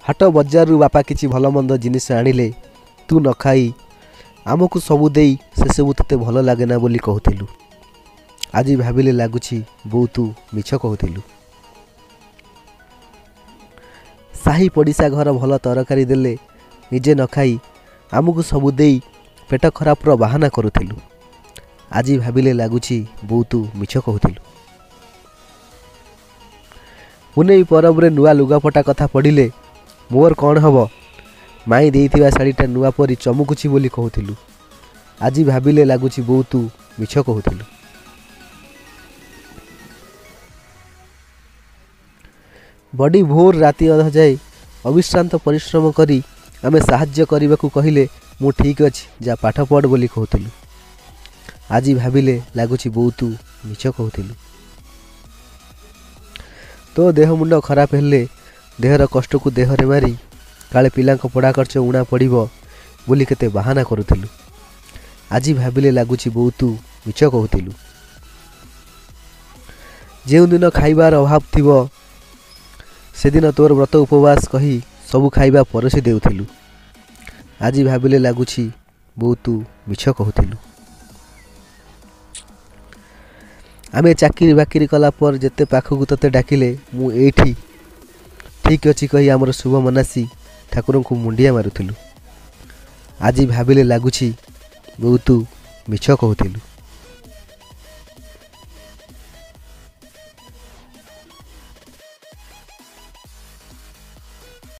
हाट बजार बापा किछि भल मंद जिनिस आनिले तू न खाई आमको सबु देई से सब तते भल लागे ना बोली कहूथिलु। आज भाबिले लागुछि बो तू मिछ कहूथिलु। साही पड़िशा घर भल तरकारी देले निजे न खाई आमको सबु देई पेट खराब रो बहाना करूथिलु। आज भाबिले लागुछि बो तू मिछ कहूथिलु। पुनै परबरे नुआ लुगापटा कथा पड़िले मोर कौन हब माई देइथिबा शाड़ीटा नुआ परी चमुकुछि बोली कहूथिलु। आज भाबिले लागुछि बो तू मिछ कहूथिलु। बड़ी भोर राति अधा जाए अविश्रांत परिश्रम करी आमे साहाଯ୍य करबाकू कहिले मु ठीक अछि जा पाठ पढ़ बोली कहूथिलु। आज भाबिले लागुछि बो तू मिछ कहूथिलु। तो देह मुंड खराब हेले देहर कष्ट को देहरे मारी काले पिला पढ़ा खर्च उणा पड़ो बोली केते बहाना करूथिलु। आज भाबिले लागुछि बो तू मिछ कहूथिलु। जेउ दिन खाइबार अभाव थिबो से दिन तोर व्रत उपवास कही सबु खाइबा परसी देउथिलु। आज भाबिले लागुछि बो तू मिछ कहूथिलु। आमे चाकरी बाकरी कला पर जेते पाखकू तते डाकिले मु एठी ठीक अछि कही आमर शुभ मनासी ठाकुर को मुंडिया मारुथिलु। आज भाबिले लागुछि बो तू मिछ कहूथिलु।